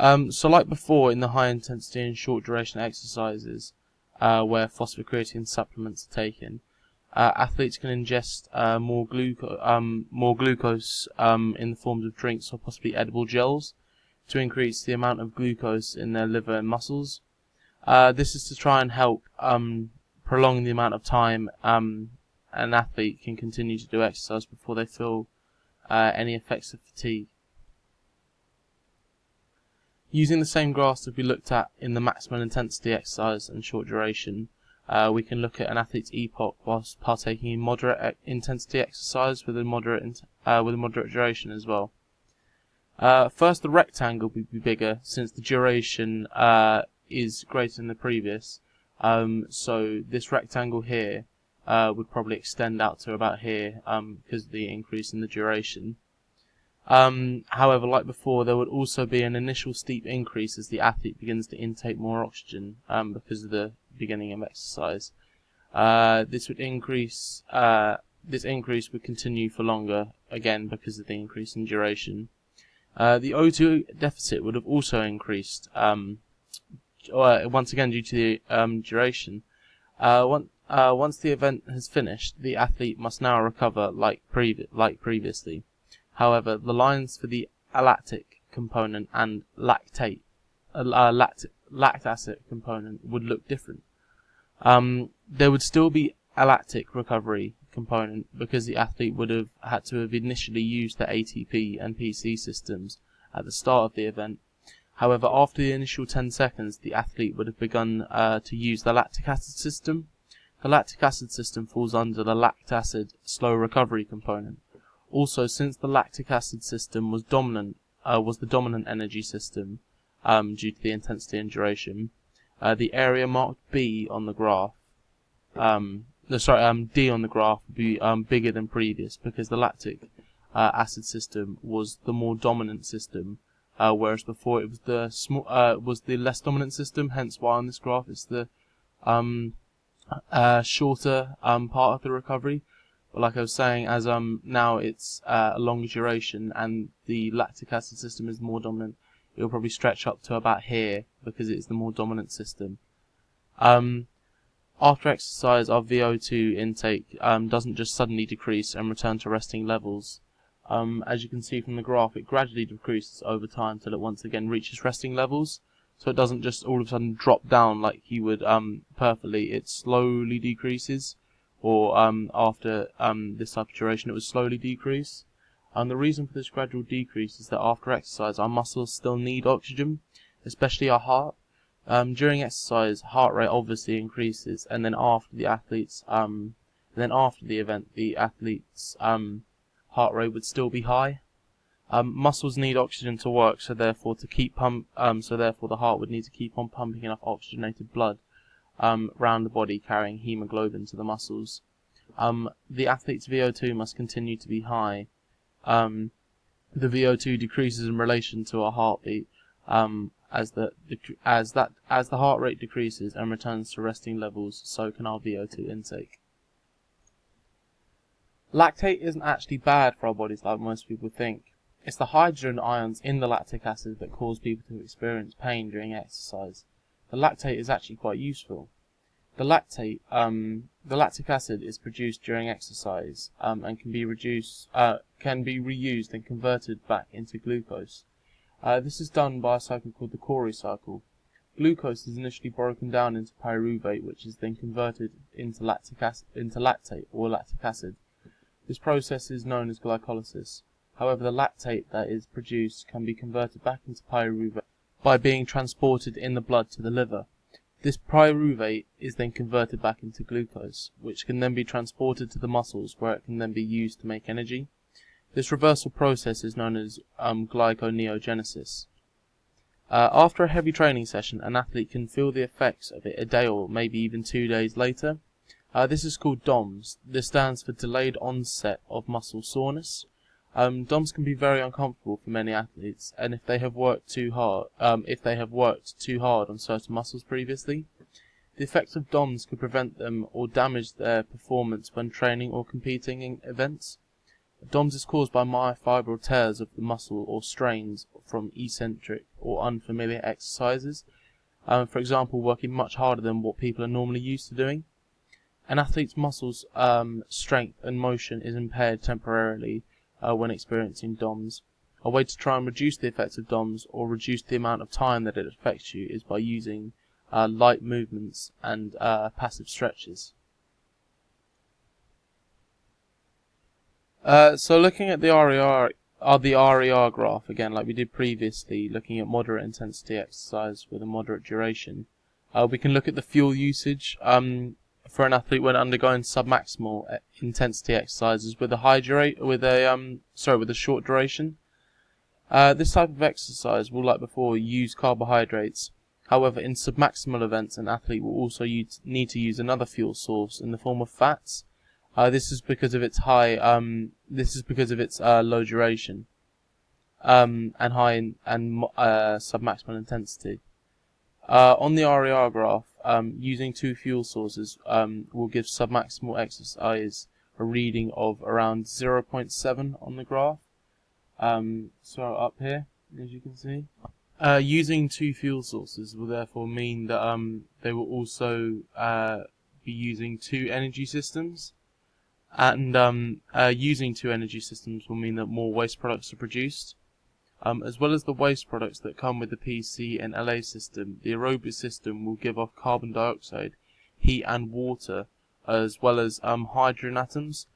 So like before in the high intensity and short duration exercises, where phosphocreatine supplements are taken, athletes can ingest more glucose in the forms of drinks or possibly edible gels to increase the amount of glucose in their liver and muscles. This is to try and help prolong the amount of time an athlete can continue to do exercise before they feel any effects of fatigue. Using the same graphs that we looked at in the maximum intensity exercise and short duration, we can look at an athlete's epoch whilst partaking in moderate intensity exercise with a moderate duration as well. First, the rectangle would be bigger since the duration is greater than the previous. So this rectangle here would probably extend out to about here because of the increase in the duration. However, like before, there would also be an initial steep increase as the athlete begins to intake more oxygen because of the beginning of exercise. This increase would continue for longer, again because of the increase in duration. The O2 deficit would have also increased, once again due to the duration. Once the event has finished, the athlete must now recover like previously. However, the lines for the alactic component and lactate acid component would look different. There would still be a lactic recovery component because the athlete would have had to have initially used the ATP and PC systems at the start of the event. However, after the initial 10 seconds, the athlete would have begun to use the lactic acid system. The lactic acid system falls under the lactic acid slow recovery component. Also, since the lactic acid system was the dominant energy system due to the intensity and duration, the area marked B on the graph, D on the graph would be bigger than previous because the lactic acid system was the more dominant system, whereas before it was the less dominant system. Hence why on this graph it's the shorter part of the recovery. But like I was saying, as now it's a longer duration and the lactic acid system is more dominant, it will probably stretch up to about here because it's the more dominant system. After exercise, our VO2 intake doesn't just suddenly decrease and return to resting levels. As you can see from the graph, it gradually decreases over time till it once again reaches resting levels. So it doesn't just all of a sudden drop down like you would perfectly. It slowly decreases, or after this type of duration, it would slowly decrease. The reason for this gradual decrease is that after exercise, our muscles still need oxygen, especially our heart. During exercise, heart rate obviously increases, and then after the event, the athlete's heart rate would still be high. Muscles need oxygen to work, so therefore the heart would need to keep on pumping enough oxygenated blood around the body, carrying hemoglobin to the muscles. The athlete's VO2 must continue to be high. The VO2 decreases in relation to our heartbeat as the heart rate decreases and returns to resting levels. So can our VO2 intake. Lactate isn't actually bad for our bodies like most people think. It's the hydrogen ions in the lactic acid that cause people to experience pain during exercise. The lactate is actually quite useful. The lactic acid is produced during exercise and can be reused and converted back into glucose. This is done by a cycle called the Cori cycle. Glucose is initially broken down into pyruvate, which is then converted into lactate or lactic acid. This process is known as glycolysis. However, the lactate that is produced can be converted back into pyruvate by being transported in the blood to the liver. This pyruvate is then converted back into glucose, which can then be transported to the muscles where it can then be used to make energy. This reversal process is known as glyconeogenesis. After a heavy training session, an athlete can feel the effects of it a day or maybe even 2 days later. This is called DOMS. This stands for delayed onset of muscle soreness. DOMS can be very uncomfortable for many athletes, and if they have worked too hard on certain muscles previously, the effects of DOMS could prevent them or damage their performance when training or competing in events. DOMS is caused by myofibril tears of the muscle or strains from eccentric or unfamiliar exercises. For example, working much harder than what people are normally used to doing. An athlete's muscles, strength and motion is impaired temporarily when experiencing DOMS. A way to try and reduce the effects of DOMS or reduce the amount of time that it affects you is by using light movements and passive stretches. So looking at the RER graph again, like we did previously, looking at moderate intensity exercise with a moderate duration, we can look at the fuel usage for an athlete when undergoing submaximal intensity exercises with a short duration. This type of exercise will, like before, use carbohydrates. However, in submaximal events, an athlete will also need to use another fuel source in the form of fats. This is because of its low duration and submaximal intensity. On the RER graph, using two fuel sources will give submaximal exercise a reading of around 0.7 on the graph. So up here, as you can see. Using two fuel sources will therefore mean that they will also be using two energy systems. And using two energy systems will mean that more waste products are produced. As well as the waste products that come with the PC and LA system, the aerobic system will give off carbon dioxide, heat and water, as well as hydrogen atoms.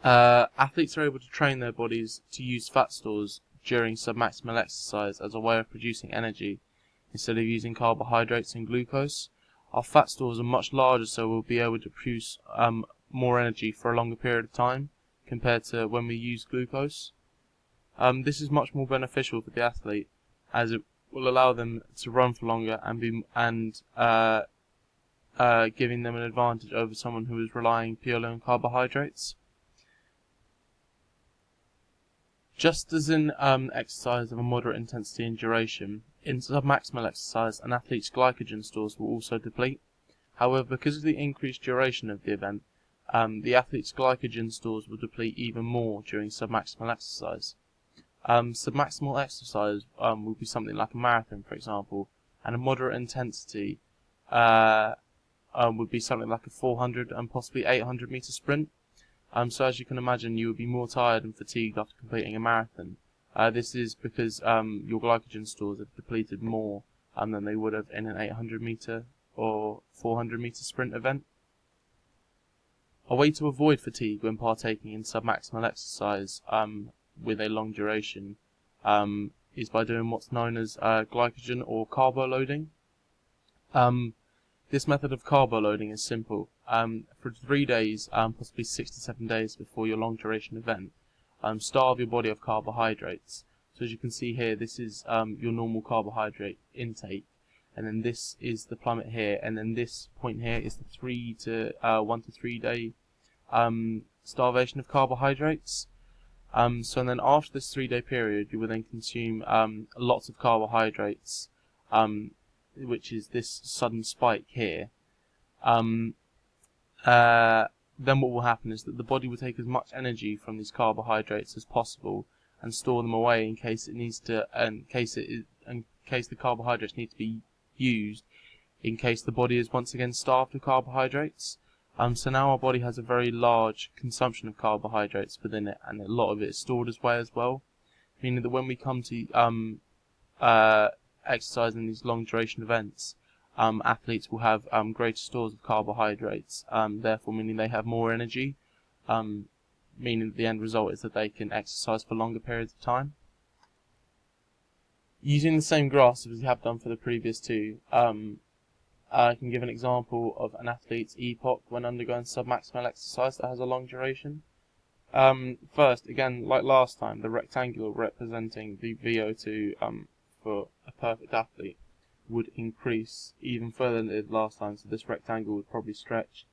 Athletes are able to train their bodies to use fat stores during submaximal exercise as a way of producing energy, instead of using carbohydrates and glucose. Our fat stores are much larger, so we'll be able to produce more energy for a longer period of time compared to when we use glucose. This is much more beneficial for the athlete, as it will allow them to run for longer and giving them an advantage over someone who is relying purely on carbohydrates. Just as in exercise of a moderate intensity and duration, in submaximal exercise, an athlete's glycogen stores will also deplete. However, because of the increased duration of the event, the athlete's glycogen stores will deplete even more during submaximal exercise. Submaximal exercise will be something like a marathon, for example, and a moderate intensity would be something like a 400 and possibly 800 meter sprint. So as you can imagine, you would be more tired and fatigued after completing a marathon. This is because your glycogen stores have depleted more than they would have in an 800 meter or 400 meter sprint event. A way to avoid fatigue when partaking in submaximal exercise with a long duration is by doing what's known as glycogen or carbo loading. This method of carbo loading is simple. For 3 days, possibly 6 to 7 days before your long duration event, starve your body of carbohydrates. So as you can see here, this is your normal carbohydrate intake, and then this is the plummet here, and then this point here is the 1 to 3 day starvation of carbohydrates. So then after this 3 day period, you will then consume lots of carbohydrates, which is this sudden spike here. Then what will happen is that the body will take as much energy from these carbohydrates as possible and store them away in case the carbohydrates need to be used, in case the body is once again starved of carbohydrates. So now our body has a very large consumption of carbohydrates within it, and a lot of it is stored away as well, meaning that when we come to exercise in these long duration events, athletes will have greater stores of carbohydrates, therefore meaning they have more energy, meaning that the end result is that they can exercise for longer periods of time. Using the same graphs as we have done for the previous two, I can give an example of an athlete's epoch when undergoing submaximal exercise that has a long duration. First, again, like last time, the rectangle representing the VO2 for a perfect athlete would increase even further than it did last time, so this rectangle would probably stretch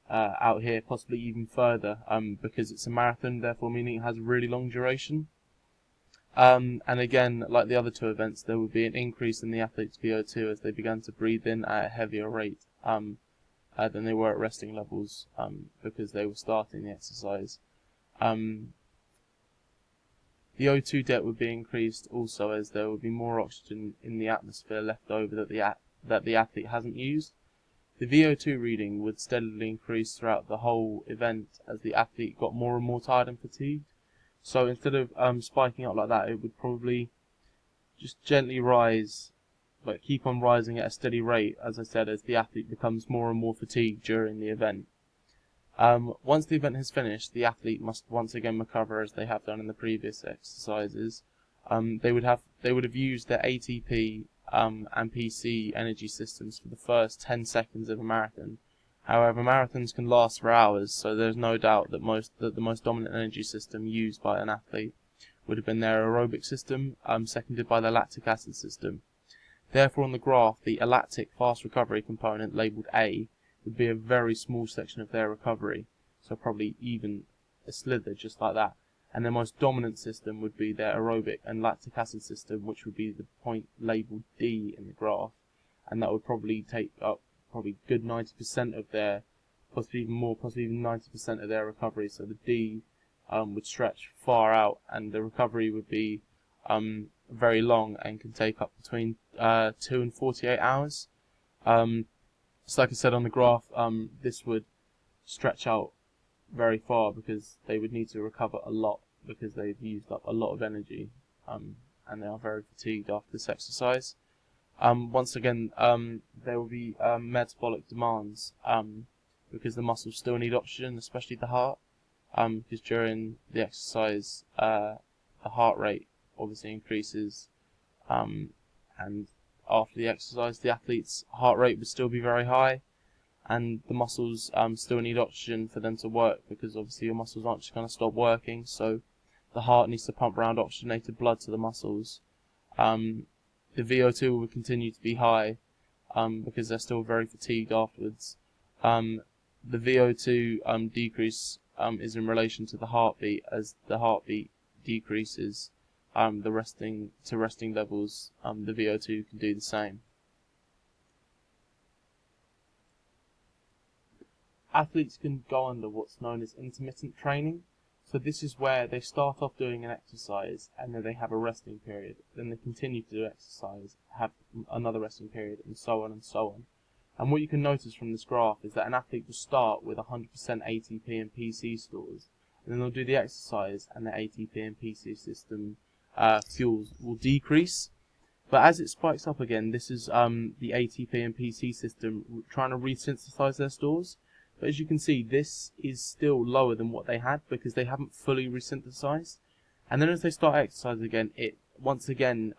out here, possibly even further, because it's a marathon, therefore meaning it has a really long duration. And again, like the other two events, there would be an increase in the athlete's VO2 as they began to breathe in at a heavier rate than they were at resting levels, because they were starting the exercise. The O2 depth would be increased also, as there would be more oxygen in the atmosphere left over that the athlete hasn't used. The VO2 reading would steadily increase throughout the whole event as the athlete got more and more tired and fatigued. So instead of spiking up like that, it would probably just gently rise, but keep on rising at a steady rate, as I said, as the athlete becomes more and more fatigued during the event. Once the event has finished, the athlete must once again recover as they have done in the previous exercises. They would have used their ATP and PC energy systems for the first 10 seconds of a marathon. However, marathons can last for hours, so there's no doubt that the most dominant energy system used by an athlete would have been their aerobic system, seconded by the lactic acid system. Therefore, on the graph, the alactic fast recovery component, labelled A, would be a very small section of their recovery, so probably even a slither just like that. And their most dominant system would be their aerobic and lactic acid system, which would be the point labelled D in the graph, and that would probably take up probably good 90% of their, possibly even more, possibly even 90% of their recovery. So the D would stretch far out, and the recovery would be very long and can take up between 2 and 48 hours. So like I said on the graph, this would stretch out very far because they would need to recover a lot because they've used up a lot of energy, and they are very fatigued after this exercise. Once again, there will be metabolic demands because the muscles still need oxygen, especially the heart, because during the exercise the heart rate obviously increases, and after the exercise the athlete's heart rate would still be very high, and the muscles still need oxygen for them to work, because obviously your muscles aren't just going to stop working, so the heart needs to pump around oxygenated blood to the muscles. The VO2 will continue to be high because they're still very fatigued afterwards. The VO2 decrease is in relation to the heartbeat. As the heartbeat decreases the resting levels, the VO2 can do the same. Athletes can go under what's known as intermittent training. So this is where they start off doing an exercise and then they have a resting period. Then they continue to do exercise, have another resting period, and so on and so on. And what you can notice from this graph is that an athlete will start with 100% ATP and PC stores, and then they'll do the exercise and the ATP and PC system fuels will decrease. But as it spikes up again, this is the ATP and PC system trying to resynthesize their stores. But as you can see, this is still lower than what they had because they haven't fully resynthesized. And then as they start exercise again, it once again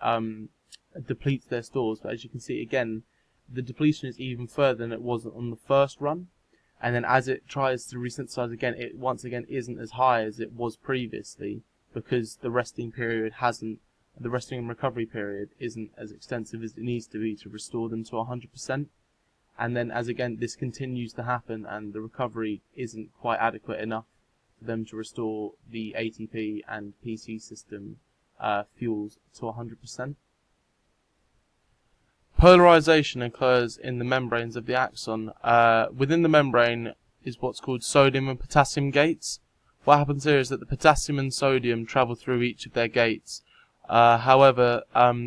depletes their stores. But as you can see again, the depletion is even further than it was on the first run. And then as it tries to resynthesize again, it once again isn't as high as it was previously because the resting and recovery period isn't as extensive as it needs to be to restore them to 100%. And then as again this continues to happen and the recovery isn't quite adequate enough for them to restore the ATP and PC system fuels to 100%. Polarization occurs in the membranes of the axon. Within the membrane is what's called sodium and potassium gates. What happens here is that the potassium and sodium travel through each of their gates. However,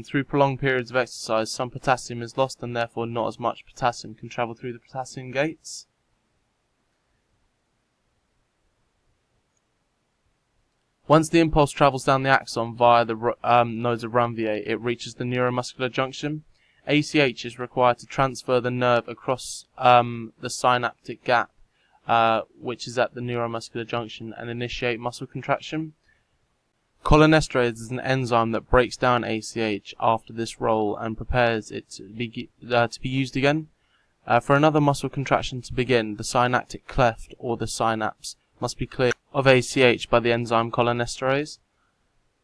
through prolonged periods of exercise, some potassium is lost and therefore not as much potassium can travel through the potassium gates. Once the impulse travels down the axon via the nodes of Ranvier, it reaches the neuromuscular junction. ACH is required to transfer the nerve across the synaptic gap, which is at the neuromuscular junction, and initiate muscle contraction. Cholinesterase is an enzyme that breaks down ACH after this role and prepares it to be used again. For another muscle contraction to begin, the synaptic cleft or the synapse must be cleared of ACH by the enzyme cholinesterase.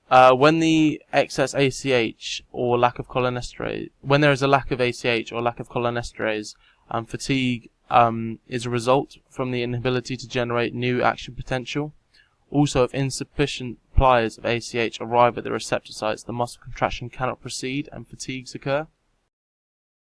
When the excess ACH or lack of cholinesterase, when there is a lack of ACH or lack of cholinesterase, fatigue is a result from the inability to generate new action potential. Also, if insufficient supplies of ACH arrive at the receptor sites, the muscle contraction cannot proceed and fatigues occur.